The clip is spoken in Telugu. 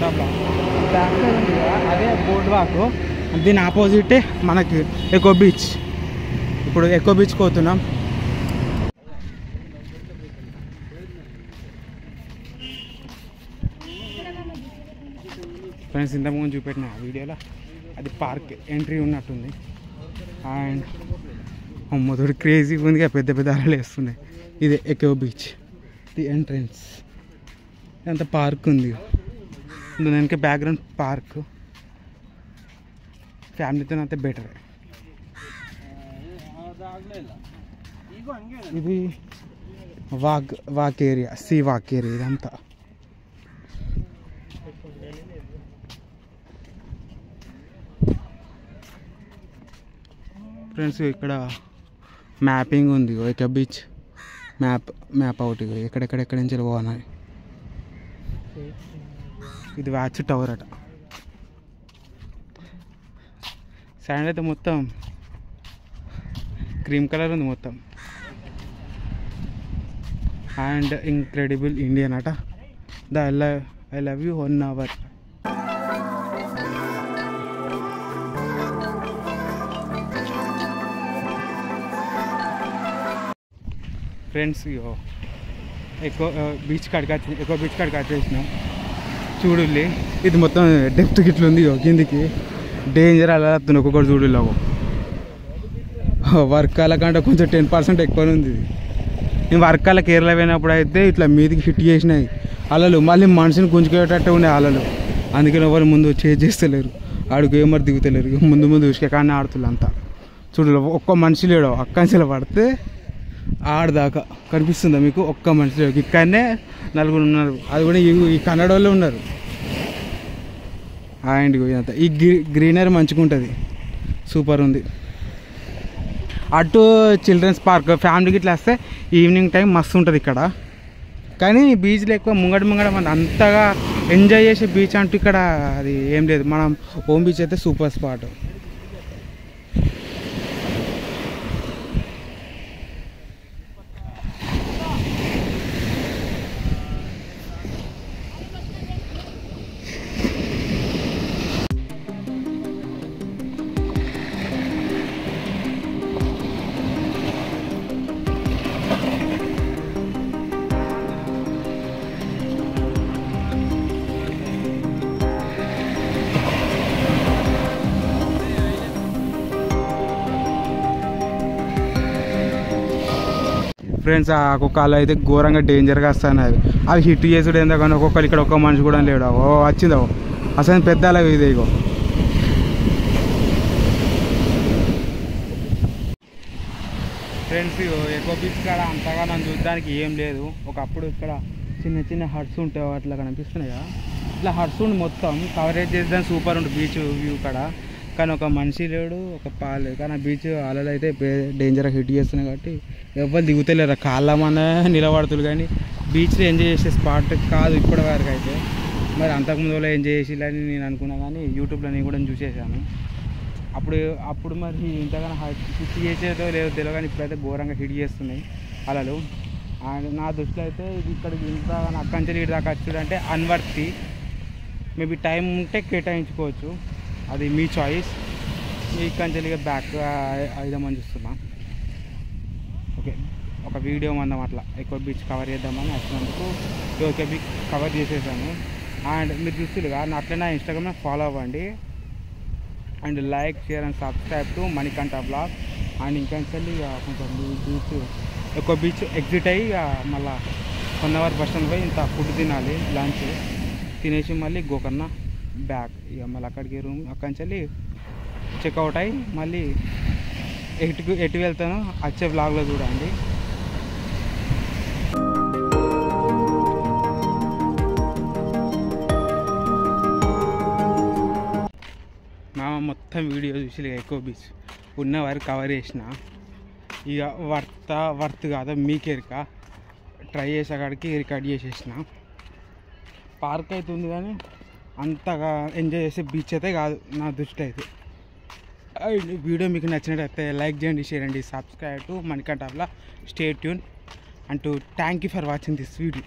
మణికంఠ బ్లాక్. బ్యాక్ సైడ్ ఉంది కదా అదే బోర్డ్ వాక్, దీని ఆపోజిటే మనకి ఎకో బీచ్. ఇప్పుడు ఎకో బీచ్కి పోతున్నాం. ఫ్రెండ్స్ ఇంతకుముందు చూపెట్టిన వీడియోలో అది పార్క్ ఎంట్రీ ఉన్నట్టుంది. అండ్ మొదటి క్రేజీగా ఉంది, పెద్ద పెద్ద అలలు వేస్తున్నాయి. ఇది ఎకో బీచ్, ది ఎంట్రన్స్. అంత పార్క్ ఉంది, దానికి బ్యాక్గ్రౌండ్ పార్క్. ఫ్యామిలీతో అయితే బెటర్. ఇది walk area, sea walk area ఇదంతా. ఫ్రెండ్స్ ఇక్కడ మ్యాపింగ్ ఉంది, ఎకో బీచ్ మ్యాప్ అవుట్ ఎక్కడెక్కడ నుంచి పోవాలి. ఇది వాచ్ టవర్ అట. శాండ్ అయితే మొత్తం క్రీమ్ కలర్ ఉంది మొత్తం. అండ్ ఇంక్రెడిబుల్ ఇండియన్ అట. I love you 1 hour. Friends echo beach కాడికి వచ్చేసినాం. చూడుల్లి ఇది మొత్తం డెప్త్ గిట్లు ఉంది కిందికి. డేంజర్ అలా వస్తుంది ఒక్కొక్కటి చూడుల్లో. వర్కాల కంటే కొంచెం 10% ఎక్కువనే ఉంది ఇది. నేను వర్కాల కేరళ పోయినప్పుడు అయితే ఇట్లా మీదికి హిట్ చేసినాయి అలలు, మళ్ళీ మనిషిని గుంజుకేటట్టు ఉన్నాయి అలలు. అందుకని ఎవరు ముందు చేస్తలేరు, ఆడికి ఏమరి దిగుతలేరు. ముందు ఉసుకే కానీ ఆడుతున్నారు అంతా. చూడు ఒక్క మనిషి లేడు, అక్కంచెల పడితే ఆడదాకా కనిపిస్తుందా మీకు? ఒక్క మనిషి లేడు. ఇక్కడనే 4 ఉన్నారు, అది కూడా ఈ కన్నడ వాళ్ళు ఉన్నారు. అండ్ ఇదంతా ఈ గ్రీనరీ మంచిగా ఉంటుంది, సూపర్ ఉంది. అటు చిల్డ్రన్స్ పార్క్ ఫ్యామిలీకి ఇట్లా వస్తే ఈవినింగ్ టైం మస్తు ఉంటుంది ఇక్కడ. కానీ బీచ్లో ఎక్కువ ముంగడ మన అంతగా ఎంజాయ్ చేసే బీచ్ అంటూ ఇక్కడ అది ఏం లేదు. మనం హోమ్ బీచ్ అయితే సూపర్ స్పాట్. ఫ్రెండ్స్ ఒక్కొక్క అలా అయితే ఘోరంగా డేంజర్గా వస్తున్నాయి. అవి హిట్ చేసుడు ఏందో కానీ ఒక్కొక్కరు ఇక్కడ ఒక్క మనిషి కూడా లేడు. వచ్చిందో అసలు పెద్ద అలా ఇది. ఇగో ఫ్రెండ్స్ ఎకో బీచ్ కాడ అంతగా నన్ను చూడడానికి ఏం లేదు. ఒకప్పుడు ఇక్కడ చిన్న హట్స్ ఉంటాయి, అట్లా కనిపిస్తున్నాయా? ఇట్లా హట్స్ ఉండి మొత్తం కవరేజ్ చేద్దాం సూపర్ ఉంటుంది బీచ్ వ్యూ కాడ. కానీ ఒక మనిషి లేడు, ఒక పాలు. కానీ ఆ బీచ్ అలలు అయితే డేంజర్గా హిట్ చేస్తున్నాయి కాబట్టి ఎవరు దిగుతలేరు. కాళ్ళమనే నిలబడుతులు కానీ బీచ్లో ఎంజాయ్ చేసే స్పాట్ కాదు ఇప్పటి వరకు అయితే. మరి అంతకుముందు వాళ్ళు ఎంజాయ్ చేసేయాలని నేను అనుకున్నా, కానీ యూట్యూబ్లో నేను కూడా చూసేసాను. అప్పుడు మరి ఇంతగానో హిట్ చేసేదో లేదో తెలియదు, కానీ ఇప్పుడైతే ఘోరంగా హిట్ చేస్తున్నాయి అలలు. అండ్ నా దృష్టిలో అయితే ఇక్కడికి ఇంతగానో అక్కంచెలు ఇటు దాకా వచ్చుడంటే అన్వర్తి. మేబీ టైం ఉంటే కేటాయించుకోవచ్చు, అది మీ చాయిస్. మీ కంచెలిగా బ్యాక్ అయిదామని చూస్తున్నా. ఓకే, ఒక వీడియో మందం అట్లా ఎక్కువ బీచ్ కవర్ చేద్దామని వచ్చినందుకు ఓకే బీచ్ కవర్ చేసేసాను. అండ్ మీరు చూస్తుగా అట్లనే నా ఇన్స్టాగ్రామ్లో ఫాలో అవ్వండి. And like, share and subscribe to Manikanta blog. And ఇంకొంచెం కొంచెం బీచ్ ఎక్కువ బీచ్ ఎగ్జిట్ అయ్యి మళ్ళీ 1 hour బస్ స్టాండ్ పోయి ఇంత ఫుడ్ తినాలి, లంచ్ తినేసి మళ్ళీ గోకర్ణ బ్యాక్. ఇక మళ్ళీ అక్కడికి రూమ్ అక్కడి నుంచి చెక్అవుట్ అయ్యి మళ్ళీ ఎటు వెళ్తానో వచ్చే బ్లాగ్లో చూడండి. మొత్తం వీడియో చూసి ఎక్కువ బీచ్ ఉన్న వరకు కవర్ చేసిన. ఇక వర్త్ కాదా మీకేరిక ట్రై చేసేకాడికి రికార్డ్ చేసేసిన. పార్క్ అయితే ఉంది కానీ అంతగా ఎంజాయ్ చేసే బీచ్ అయితే కాదు నా దృష్టి అయితే. వీడియో మీకు నచ్చినట్టయితే లైక్ చేయండి, షేర్ అండి, subscribe to Manikanta blog. Stay tune and thank you for watching this video.